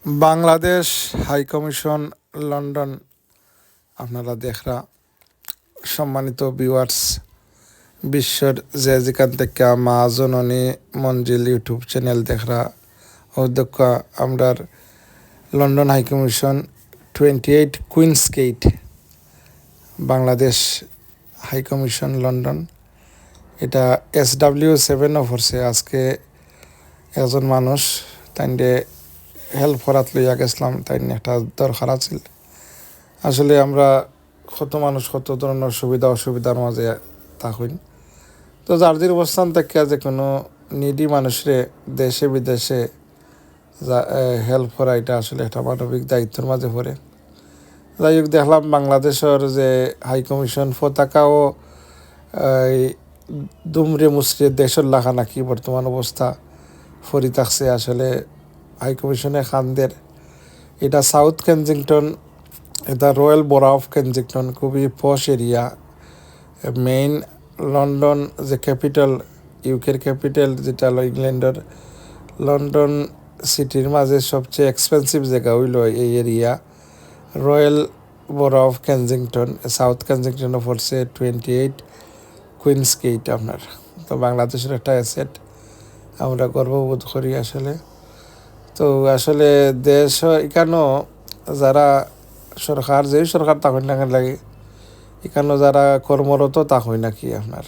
Bangladesh high commission London আপনারা দেখরা সম্মানিত viewers বিশ্বর যে যেখান থেকে মা জননী মঞ্জিল ইউটিউব চ্যানেল দেখরা অধ্যক্ষ আমরার London high commission 28 Queen's Gate Bangladesh high commission London এটা SW7 পড়ছে। আজকে একজন মানুষ তাইন্ডে হেল্প করাত লইয়া গেছিলাম, তাই একটা দরকার আছিল। আসলে আমরা কত মানুষ কত ধরনের সুবিধা অসুবিধার মাঝে থাকুন, তো যার যে অবস্থান থেকে যে কোনো নিডি মানুষরে দেশে বিদেশে হেল্প করা এটা আসলে একটা মানবিক দায়িত্বের মাঝে পড়ে। যাই হোক, দেখলাম বাংলাদেশের যে হাই কমিশন পতাকাও দুমরে মুসরে দেশের লেখা নাকি বর্তমান অবস্থা ফরি থাকছে। আসলে হাই কমিশনে খানদের এটা সাউথ কেনজিংটন, এটা রয়্যাল বরা অফ কেনজিংটন, খুবই পশ এরিয়া। মেইন লন্ডন যে ক্যাপিটাল, ইউকের ক্যাপিটাল যেটা হলো ইংল্যান্ডের, লন্ডন সিটির মাঝে সবচেয়ে এক্সপেন্সিভ জায়গা হইল এই area royal borough of Kensington. South কেনজিংটনে পড়ছে 28 কুইন্স গেট আপনার। তো বাংলাদেশের একটা অ্যাসেট, আমরা গর্ববোধ করি আসলে। তো আসলে দেশ এখানেও যারা সরকার যেই সরকার তা হয় না লাগে, এখানেও যারা কর্মরত তা হয় নাকি আপনার,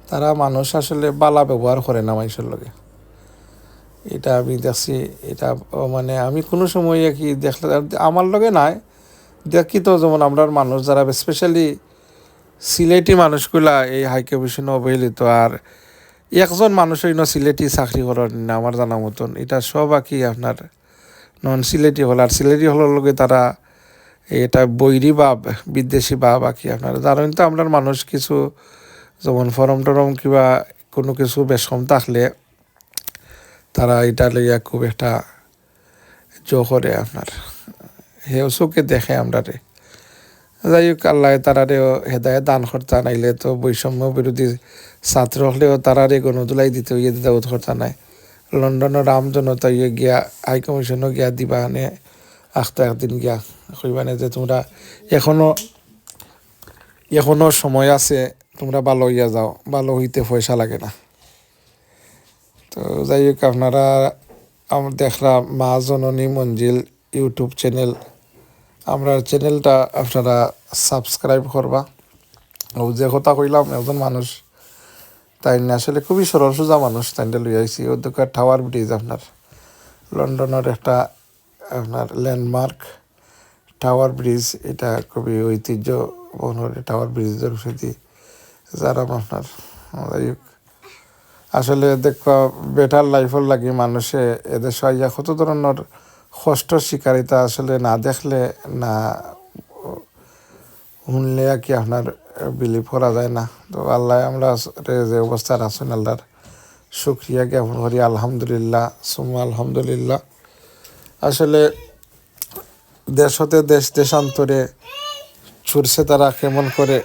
তারা মানুষ আসলে বালা ব্যবহার করে না মানুষের লগে। এটা আমি দেখছি। এটা মানে আমি কোনো সময় কি দেখলে আমার লগে নাই দেখি তো, যেমন আমরা মানুষ যারা স্পেশালি সিলেটি মানুষগুলা এই হাই কমিশনে অবহেলিত, আর একজন মানুষ হইন সিলেটি চাকরি করেন না আমার জানা মতন। এটা সব আর কি আপনার নন সিলেটি হল, আর সিলেটি হলের লগে তারা এটা বৈরি ভাব বিদেশি ভাব আর কি আপনার। জানেন তো আমরা মানুষ কিছু যেমন ফরম টরম কিবা কোনো কিছু বেশম থাকলে তারা এটা লইয়া খুব একটা করে আপনার, হেও চোখে দেখে আমরা রে। যাই হোক, আল্লাহ তারারেও হেদায় দান খরচা নাইলে তো বৈষম্য বিরোধী ছাত্র হলেও তারারে গণদোলাই দিতে ইয়ে দিতে খরচা নাই। লন্ডনের রাম জনতা ইয়ে গিয়া হাই কমিশনও গিয়া দিবা আনে আখতা একদিন গিয়া কইবানে যে তোমরা এখনো সময় আছে, তোমরা ভালো হইয়া যাও, ভালো হইতে পয়সা লাগে না। তো যাই হোক, আপনারা আমার দেখলাম মা জননী মঞ্জিল ইউটিউব চ্যানেল, আমরা চ্যানেলটা আপনারা সাবস্ক্রাইব করবা। ও যে কথা কইলাম একজন মানুষ তাই আসলে খুবই সরল সোজা মানুষ, তাইটা লই আইসি ওদিকে টাওয়ার ব্রিজ আপনার লন্ডনের একটা আপনার ল্যান্ডমার্ক টাওয়ার ব্রিজ। এটা খুবই ঐতিহ্য বহন টাওয়ার ব্রিজের উপরে যারা আপনার। যাই হোক, আসলে দেখবা বেটার লাইফের লাগি মানুষে এদের সহায় কত ধরনের কষ্ট শিকারিতা আসলে না দেখলে না শুনলে আর কি আপনার বিলিভ করা যায় না। তো আল্লাহ আমরা যে অবস্থায় আছেন আল্লাহর শুক্রিয়া জ্ঞাপন করি, আলহামদুলিল্লাহ সুম্মা আলহামদুলিল্লাহ। আসলে দেশ হতে দেশ দেশান্তরে ছুটছে তারা কেমন করে,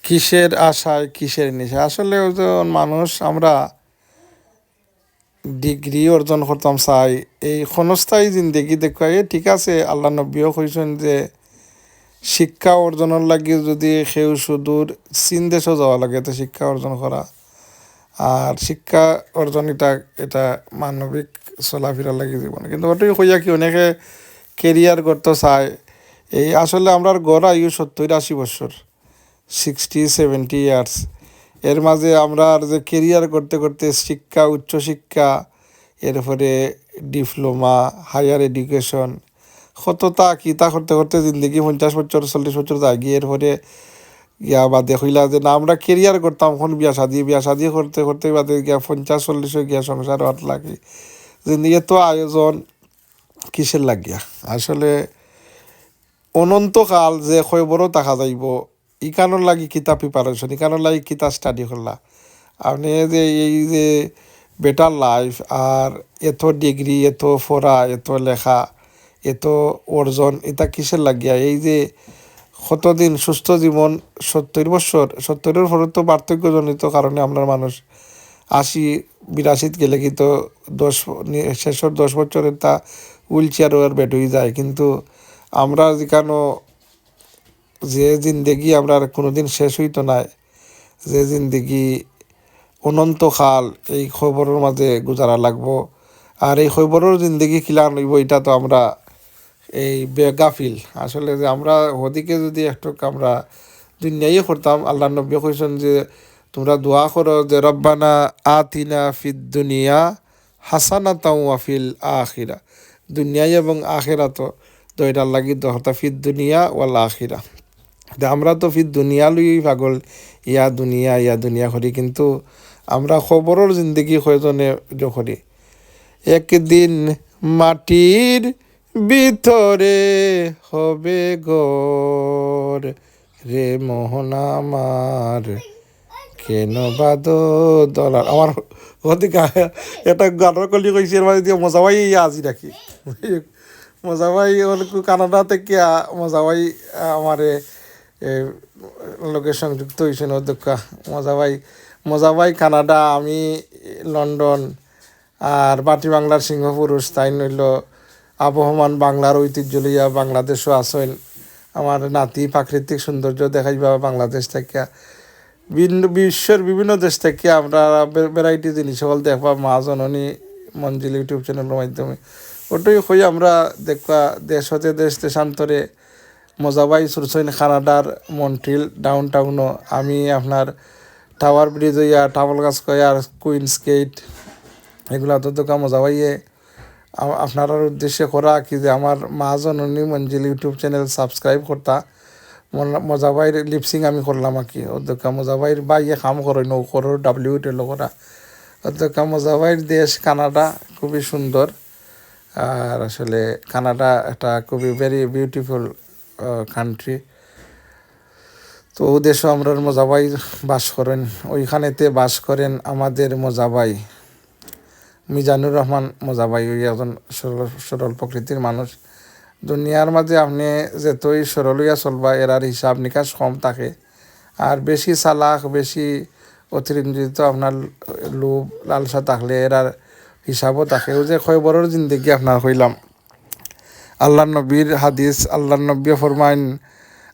কিসের আশায় কিসের নেশা। আসলে মানুষ আমরা ডিগ্রি অর্জন করতাম চাই এই ক্ষণস্থায়ী জিন্দেগি দেখাই ঠিক আছে। আল্লাহ নবীও কইছেন যে শিক্ষা অর্জনের লাগে যদি সেও সুদূর চীন দেশও যাওয়া লাগে তো শিক্ষা অর্জন করা। আর শিক্ষা অর্জন এটা মানবিক চলাফেরা লাগে জীবনে। কিন্তু ওটাই কইয়া কি অনেকে কেরিয়ার করতে চায়। এই আসলে আমরা গড় আয়ু 70-80 বছর, 60-70 ইয়ার্স। এর মাঝে আমরা আর যে কেরিয়ার করতে করতে শিক্ষা, উচ্চশিক্ষা, এরপরে ডিপ্লোমা, হায়ার এডুকেশন, কতটা কিতা করতে করতে জিন্দগি 50 বছর 40 বছর যায় গিয়ে এরপরে ইয়া বাদে হইলা যে না আমরা কেরিয়ার করতাম, এখন বিয়া শাদি করতে করতে বাদে গিয়া 50-40 গিয়া সংসার হওয়ার লাগে জিন্দগি। তো আয়োজন কিসের লাগিয়া আসলে অনন্তকাল যে কয় বড় টাকা যাইব ইকানোর লাগি কিতা প্রিপারেশন, ইকানোর লাগি কিতা স্টাডি করলা আপনি যে এই যে বেটার লাইফ আর এত ডিগ্রি এত পড়া এত লেখা এত অর্জন এটা কিসের লাগিয়া। এই যে কতদিন সুস্থ জীবন 70 বছর, 70-এর পরে তো পার্থক্যজনিত কারণে আমরা মানুষ 80 82 গেলে কি তো 10 বছরের তা হুইল চেয়ার আর বেড হয়ে যায়, কিন্তু আমরা যেখানে যে জিন্দেগি আমরা কোনোদিন শেষ হইতো না, যে জিন্দেগি অনন্তকাল এই খবরের মাঝে গুজারা লাগবো, আর এই খবরের জিন্দেগি খিলা নইব, এটা তো আমরা এই বেগাফিল আসলে। যে আমরা ওদিকে যদি একটু আমরা দুনিয়াই করতাম, আল্লাহ নবী কইছেন যে তোমরা দোয়া করো যে রব্বানা আতিনা ফিদ দুনিয়া হাসানাতাও ওয়া ফিল আখিরা, দুনিয়ায় এবং আখিরাত তো এটার লাগি দহতা ফিদ দুনিয়া ওয়াল আখিরা। আমরা তো ফির দুনিয়া লই পাগল, ইয়া দুনিয়া করি, কিন্তু আমরা খবরের জিন্দগি কয়জনে করি। একদিন মাটির ভিতরে হবে ঘর, রে মোহন আমার কেন বাদ দলার। আমার ওদিকে একটা গানের কলি কইছে, এর মাঝে দিয়ে মজাবাই আজি রাখি মজাবাই কানাডা থেকে মজাবাই আমারে লোকের সংযুক্ত হয়েছেন অধ্যক্ষ মজাবাই কানাডা, আমি লন্ডন, আর বাটি বাংলার সিংহপুরুষ তাই নইল আবহমান বাংলার ঐতিহ্য লইয়া বাংলাদেশও আসেন। আমার নাতি প্রাকৃতিক সৌন্দর্য দেখাইবা বাংলাদেশ থেকে, বিশ্বের বিভিন্ন দেশ থেকে আমরা ভ্যারাইটি জিনিস সকল দেখবা মা জননী মঞ্জিল ইউটিউব চ্যানেলের মাধ্যমে। ওটাই হই আমরা দেখবা দেশ হতে দেশ দেশান্তরে। মজাবাই সুরসইন কানাডার মন্ট্রিল ডাউন টাউনও, আমি আপনার টাওয়ার ব্রিজ হইয়া টাবলগাছ স্কয়ার কুইন্স গেট এগুলা তো দোকান মজাবাইয়ে আপনার উদ্দেশ্যে করা কি যে আমার মা জননী মঞ্জিল ইউটিউব চ্যানেল সাবস্ক্রাইব করতা। মজাবাইর লিপসিং আমি করলাম আর কি, অধ্যক্ষ মজাবাইর বাইয়ে কাম করে নৌকর WTL করা। অধ্যক্ষ মজাবাইর দেশ কানাডা খুবই সুন্দর, আর আসলে কানাডা একটা খুবই ভেরি বিউটিফুল কান্ট্রি। তো ও দেশও আমরা মজাবাই বাস করেন, ওইখানেতে বাস করেন আমাদের মজাবাই মিজানুর রহমান মজাবাই, ওই একজন সরল প্রকৃতির মানুষ। দুনিয়ার মাঝে আপনি যেতই সরল হইয়া চলবা এরার হিসাব নিকাশ কম থাকে, আর বেশি চালাক বেশি অতিরঞ্জিত আপনার লোভ লালসা থাকলে এরার হিসাবও থাকে। ও যে খয়বরের জিন্দগি আপনার হইলাম, আল্লাহ নবীর হাদিস, আল্লাহ নবী ফরমাইন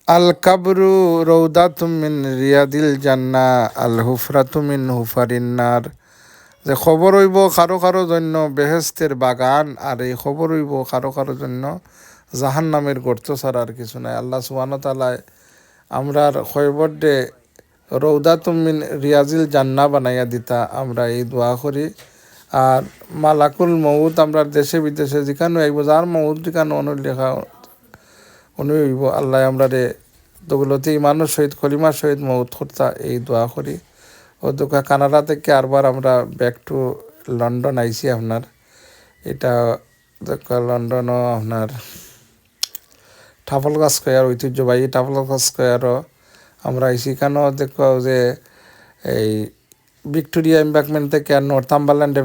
আল কাবরু রৌদাতুম মিন রিয়াদিল জান্না আল হুফরাতু মিন হুফারিন্নার, যে খবর হইব কারো জন্য বেহেস্তের বাগান, আর এই খবর হইব কারো জন্য জাহান নামের গর্ত ছাড়া আর কিছু নাই। আল্লাহ সুবহানাহু ওয়া তাআলা আমরার খয়বর ডে রৌদাতুম মিন রিয়াজিল জান্না বানাইয়া দিতা, আমরা এই দোয়া করি। আর মালাকুল মউত আমরা দেশে বিদেশে যেখানে আইব, যার মউত যেখানে লেখা হইব, আল্লাহ আমরা রে দৌলতে ইমানুর সহিত কলিমার সহিত মউত করতা, এই দোয়া করি। ও দোকা কানাডা থেকে আরবার আমরা ব্যাক টু লন্ডন আইছি আপনার। এটা লন্ডনও আপনার টাফলগাছ স্কয়ার ঐতিহ্যবাহী টাফলগাছ স্কয়ারও আমরা আইছি। কেন দেখো যে এই ভিক্টোরিয়া এম্বাকমেন্ট থেকে আর নর্থাম্বারল্যান্ড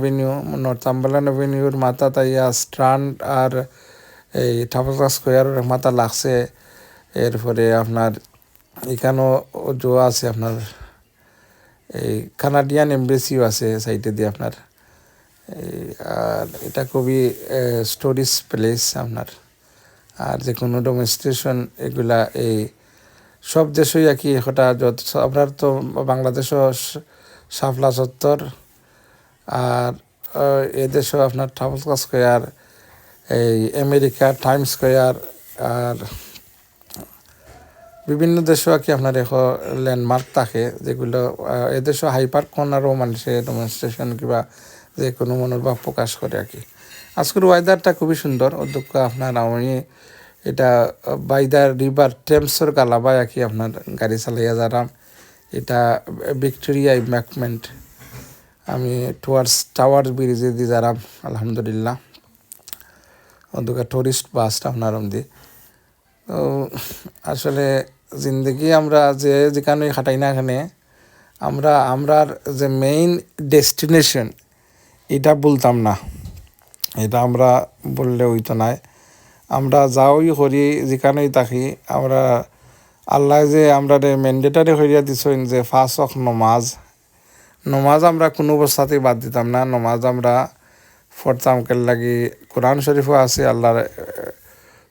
অ্যাভিনিউর মাথা তাইয়া স্ট্রান্ড আর এই টাফলগাছ স্কয়ারের মাথা লাগছে। এরপরে আপনার এখানেও জো আছে আপনার, এই কানাডিয়ান এমবেসিও আছে সাইডে দিয়ে আপনার। আর এটা খুবই স্টোরিজ প্লেস আপনার। আর যে কোনো ডেমনস্ট্রেশন এগুলা এই সব দেশই আর কি একটা যত আপনার তো বাংলাদেশও শাপলা চত্বর, আর এদেশও আপনার টাফলগাছ স্কয়ার, এই আমেরিকা টাইমস স্কয়ার, আর বিভিন্ন দেশও আর কি আপনার এখন ল্যান্ডমার্ক থাকে যেগুলো এদেশও হাই পার্ক কর্নারও মানুষে ডেমনস্ট্রেশন কিংবা যে কোনো মনোভাব প্রকাশ করে আর কি। আজকের ওয়েদারটা খুবই সুন্দর অধ্যক্ষ আপনার। আমি এটা বাইদার রিভার টেমসর গালাবাই আর কি আপনার গাড়ি চালাইয়া যারাম। এটা ভিক্টোরিয়া এম্বাকমেন্ট, আমি টুয়ার্ডস টাওয়ার ব্রিজে দিয়ে যারাম আলহামদুলিল্লাহ। অধ্যক্ষ টুরিস্ট বাসটা আপনার দি। তো আসলে জিন্দগি আমরা যেখানে খাটাই না এখানে আমরার যে মেইন ডেস্টিনেশন এটা বলতাম না, এটা আমরা বললে হইতো নাই। আমরা যাওই করি যেখানেই থাকি, আমরা আল্লাহ যে আমরা ম্যান্ডেটারি হইয়া দিছেন যে 5 ওয়াক্ত নমাজ নমাজ আমরা কোনো অবস্থাতেই বাদ দিতাম না, নমাজ আমরা পড়তাম। কেন লাগি কোরআন শরীফও আছে, আল্লাহর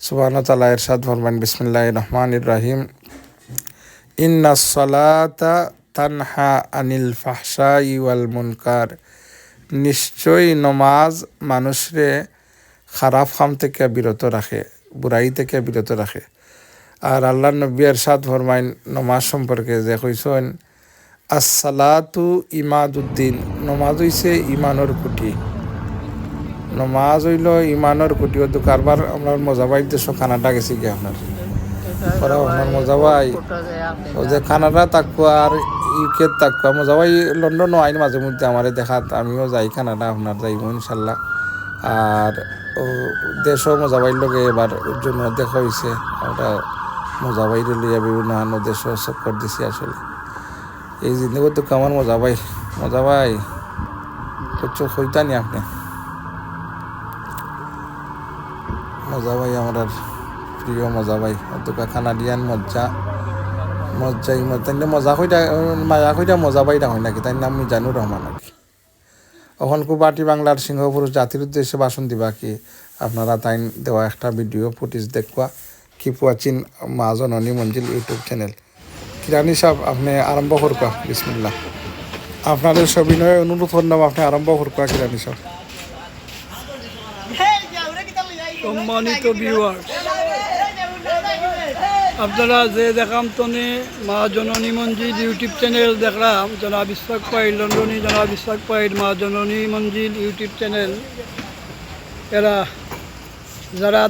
সুবহানাহু ওয়া তাআলা ইরশাদ ফরমান বিসমিল্লাহির রহমানির রহিম ইন্নাস সালাতা তানহা আনিল ফাহশাই ওয়াল মুনকার, নিশ্চয়ই নমাজ মানুষরে খারাপ কাম থেকে বিরত রাখে, বুরাই থেকে বিরত রাখে। আর আল্লাহর নবী ইরশাদ ফরমাইন নমাজ সম্পর্কে যে কইছেন আসসালাতু ইমাদুদ্দিন, নমাজ হইছে ইমানের খুঁটি। নমাজ হইল ইমানের খুঁটি। ও তো কারবার আমরা মজাবাই দেশ কানাডা গেছি কি আপনার আপনার মজাবাই ও যে কানাডা তাকুয়া আর ইউকে তাকুয়া মজাবাই লন্ডনও আইন মাঝে মধ্যে আমার দেখাত, আমিও যাই কানাডা, আপনার যাইব ইনশাল্লাহ। আর ও দেশও মজাবাইর লগে এবার জন্য দেখা হয়েছে, আমরা মজাবাইর লইয়া বিভিন্ন দেশও চক্কর দিছি। আসলে এই জিন্দগি তো কেমন মজাবাই, মজাবাই কিছু হইতানি আপনি মজাবাই, আমার প্রিয় মজাবাই অতকা কানাডিয়ান মজ্জা মজ্জাই তাই মজা কইটা মায়া কইটা মজাবাইটা হয় নাকি, তাই নাম মিজানুর রহমান নাকি। এখন কুবাটি বাংলার সিংহপুরুষ জাতির উদ্দেশ্যে ভাষণ দিবা কি আপনারা তাই দেওয়া একটা ভিডিও ফুটেজ দেখবা। কিপ ওয়াচিং মা জননী মঞ্জিল ইউটিউব চ্যানেল। কিরানি সাহেব আপনি আরম্ভ করবা, বিসমিল্লাহ। আপনাদের সবিনয়ে অনুরোধ করলাম, আপনি আরম্ভ করবা কিরানি সাহেব। সম্মানিত ভিউয়ার্স, আপনারা যে দেখাম তনে মা জননী মঞ্জিল ইউটিউব চ্যানেল দেখলাম, জনাব ইসহাক পাইড লন্ডনী, জনাব ইসহাক পাইড মা জননী মঞ্জিল ইউটিউব চ্যানেল, এরা যারা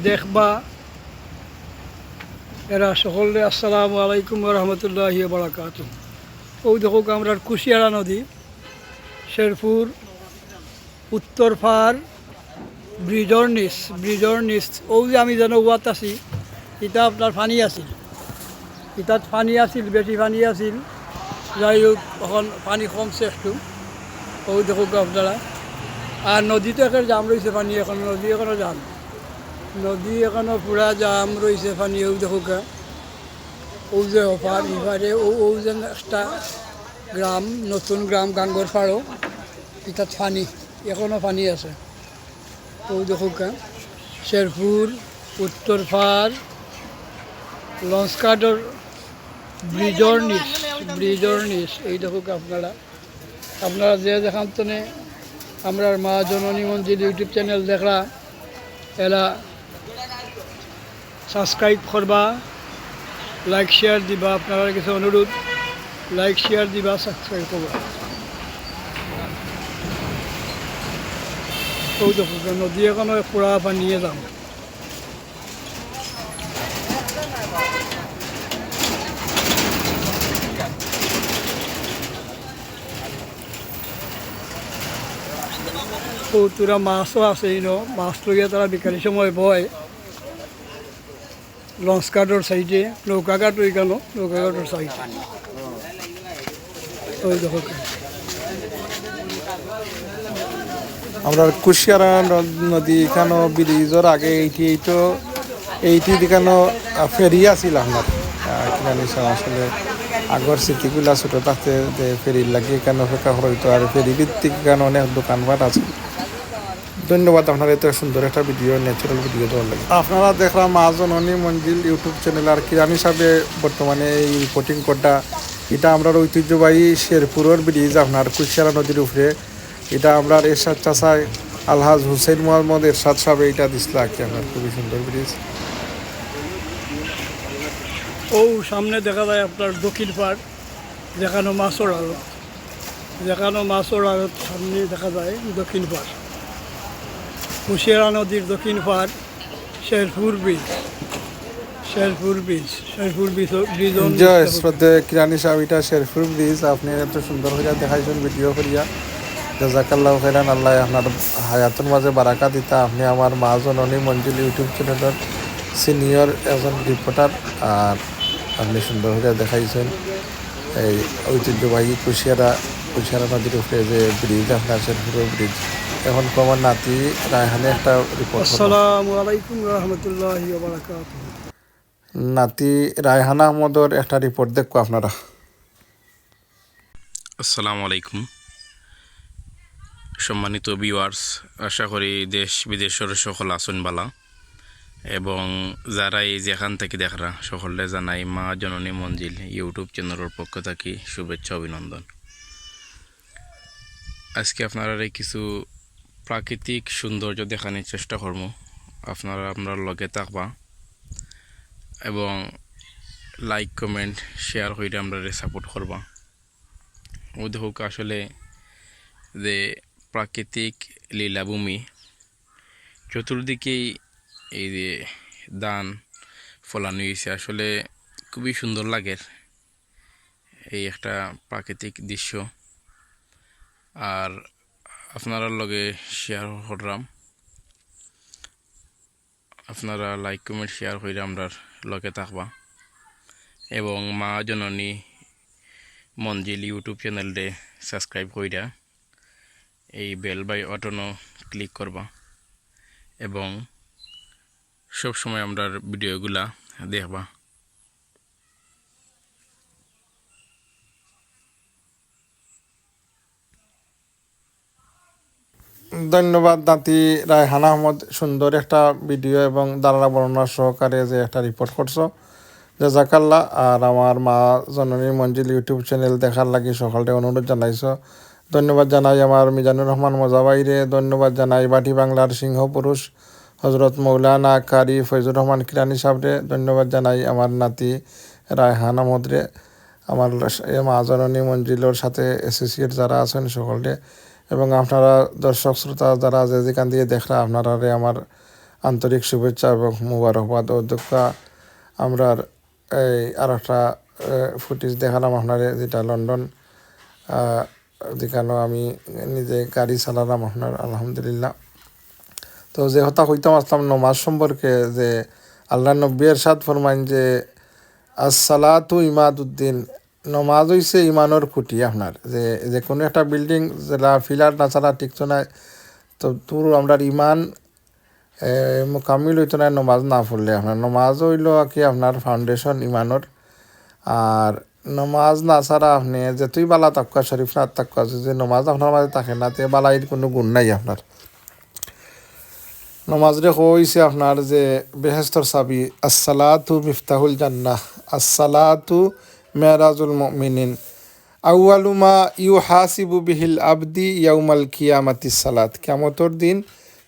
দেখবা এরা সকলে আসসালামু আলাইকুম রহমতুল্লাহি বারাকাতু। ও দেখো আমরা কুশিয়ারা নদী, শেরপুর উত্তর ফার ব্রিজর নিচ ও যে আমি যেন ওয়াত আছি, এটা আপনার পানি আছিল, ইটাত পানি আছিল, বেশি পানি আছিল। যাই হোক এখন পানি কমছে একটু, ও দেখুক আপনারা। আর নদীতে এখন জাম রয়েছে পানি, এখন নদী এখনও জাম, নদী এখনও পুরা জাম রয়েছে পানি। ও দেখুক ও যে ওপার ইপারে ও যে একটা গ্রাম, নতুন গ্রাম গাঙ্গর পাড়ও, এটাত পানি এখনও পানি আছে। ও দেখুক শেরপুর উত্তর ফার লঞ্চঘাটর ব্রিজর নিচ এই দেখুক আপনারা যে দেখান তনে আমরা মা জননী মঞ্জিল ইউটিউব চ্যানেল দেখলা, এরা সাবস্ক্রাইব করবা, লাইক শেয়ার দিবা। আপনারা কিছু অনুরোধ, লাইক শেয়ার দিবা, সাবস্ক্রাইব করবা। ও দেখুক নদী এখনো পুরা পানিয়ে যাম। ও তোরা মাছও আছে, মাছ লইয়া তারা বিকালি সময় বয় লঞ্চ ঘাটর সাইডে, নৌকাঘাট ওই কেন নৌকাঘাটর সাইডে। ওই দেখো আমরা কুশিয়ারা নদী এখানো ব্রিজের আগে এইটি দেখানো ফেরি আছিল আপনার কিরানি সাহেব। আসলে আগর স্মৃতিগুলা ছোটো থাকতে যে ফেরির লাগে এখানে অপেক্ষা হইতো, আর ফেরি ভিত্তিক এখানে অনেক দোকানপাট আছে। ধন্যবাদ আপনার এত সুন্দর একটা ভিডিও, ন্যাচারাল ভিডিও দেওয়ার লাগে। আপনারা দেখলাম মা জননী মঞ্জিল ইউটিউব চ্যানেল। আর কিরানি সাহেবে বর্তমানে এই রিপোর্টিং কোডটা, এটা আমরা ঐতিহ্যবাহী শেরপুরের ব্রিজ আপনার কুশিয়ারা নদীর উপরে। এটা আমরা এরশাদ চাচাই আলহাজ হুসেন মোহাম্মদ এরশাদ সাহেব এইটা দিছিল আর কি, আপনার খুবই সুন্দর ব্রিজ। ও সামনে দেখা যায় আপনার দক্ষিণ পাড়, যেখানে মাছর আড়ত, সামনে দেখা যায় দক্ষিণ পাড়, কুশিয়ারা নদীর দক্ষিণ পাড় শেরপুর ব্রিজ। জয় শ্রদ্ধে কিরানি সাহেব, এটা শেরপুর ব্রিজ। আপনি এত সুন্দর হইয়া দেখাইছেন ভিডিও করিয়া, জাজাকাল্লাহ খাইরান। আল্লাহ আপনার হায়াতের মাঝে বারাকা দিতা। আপনি আমার মা জননী মঞ্জিল ইউটিউব চ্যানেলের সিনিয়র একজন রিপোর্টার, আর আপনি সুন্দর হইয়া দেখাইছেন এই ঐতিহ্যবাহী কুশিয়ারা নদীর উপরে যে ব্রিজ আপনার শেরপুর ব্রিজ। এখন আমার নাতি রায়হানে একটা রিপোর্ট। আসসালামু আলাইকুম রহমতুল্লাহি ওয়া বারাকাতুহু। নাতি রায়হানা আহমদের একটা রিপোর্ট দেখো আপনারা। আসসালামু আলাইকুম সম্মানিত ভিউয়ার্স, আশা করি দেশ বিদেশের সকল আছেন বালা এবং যারা এই যেখান থেকে দেখরা সকলে জানাই মা জননী মঞ্জিল ইউটিউব চ্যানেলের পক্ষ থেকে শুভেচ্ছা অভিনন্দন। আজকে আপনারা কিছু প্রাকৃতিক সৌন্দর্য দেখানোর চেষ্টা করব, আপনারা আপনার লগে থাকবা এবং লাইক কমেন্ট শেয়ার করে আমরা সাপোর্ট করবা। ও দেখুক আসলে যে প্রাকৃতিক লীলাভূমি, চতুর্দিকেই এই যে ধান ফলানো হয়েছে, আসলে খুবই সুন্দর লাগে এই একটা প্রাকৃতিক দৃশ্য। আর আপনারা লগে শেয়ার করলাম, আপনারা লাইক কমেন্ট শেয়ার করে আমরা লগে থাকবা এবং মা জননী মঞ্জিল ইউটিউব চ্যানেলটি সাবস্ক্রাইব কইরা এই বেল বাটনও ক্লিক করবা এবং সব সময় আমরা ভিডিওগুলা দেখবা। ধন্যবাদ নাতি রায়হান আহমদ, সুন্দর একটা ভিডিও এবং দালালা বর্ণনা সহকারে যে একটা রিপোর্ট করছো, জাজাকাল্লাহ। আর আমার মা জননী মঞ্জিল ইউটিউব চ্যানেল দেখার লাগি সকলকে অনুরোধ জানাইছো, ধন্যবাদ জানাই। আমার মিজানুর রহমান মজাবাইরে ধন্যবাদ জানাই। বাটি বাংলার সিংহ পুরুষ হজরত মৌলানা কারি ফৈজুর রহমান কিরানি সাহেবরে ধন্যবাদ জানাই। আমার নাতি রায়হান আহমদরে, আমার মা জননী মঞ্জিলের সাথে অ্যাসোসিয়েট যারা আছেন সকলকে, এবং আপনারা দর্শক শ্রোতা যারা যেখান দিয়ে দেখরা আপনারা আমার আন্তরিক শুভেচ্ছা এবং মুবারকবাদ ও দুঃখ। আমরা এই আর একটা ফুটেজ দেখালাম আপনারে, যেটা লন্ডন যেখানে আমি নিজে গাড়ি চালালাম আপনার, আলহামদুলিল্লাহ। তো যে হতা হইতাম আসলাম নমাজ সম্পর্কে, যে আল্লাহ নব্বী এরশাদ ফরমাইন যে আসসালাতু ইমাদুদ্দিন, নমাজ হইছে ইমানের খুঁটি। আপনার যে যে কোনো একটা বিল্ডিং যেটা ফিলার না ছাড়া টিকতো না, তো তোর আমরা ইমান মোকামিল হইতো না নমাজ না পড়লে। আপনার নমাজ হইল কি আপনার ফাউন্ডেশন ইমানের। আর নমাজ না ছাড়া আপনি যেতুই বালা তাক্কা শরীফ না তাক্কা, যদি নমাজ আপনার মাঝে থাকে না, তে বালাইয়ের কোনো গুণ নাই আপনার। নমাজরে হইছে আপনার যে বেহেস্তর চাবি, আসসালাতু মিফতাহুল জান্নাহ, আসসালাতু মেরাজুল মুমিনিন, আউয়ালু মা ইউহাসিবু বিহিল আবদি ইয়াউমাল কিয়ামাতিস সালাত। কিয়ামতের দিন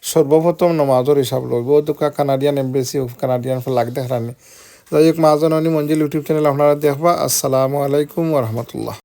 সর্বপ্রথম নমাজের হিসাব লইব। দুকা Canadian embassy of Canadian flag দেখানি। যাই হোক, মা জননী মঞ্জিল ইউটিউব চ্যানেল আপনারা দেখবা। আসসালামু আলাইকুম ওয়া রাহমাতুল্লাহ।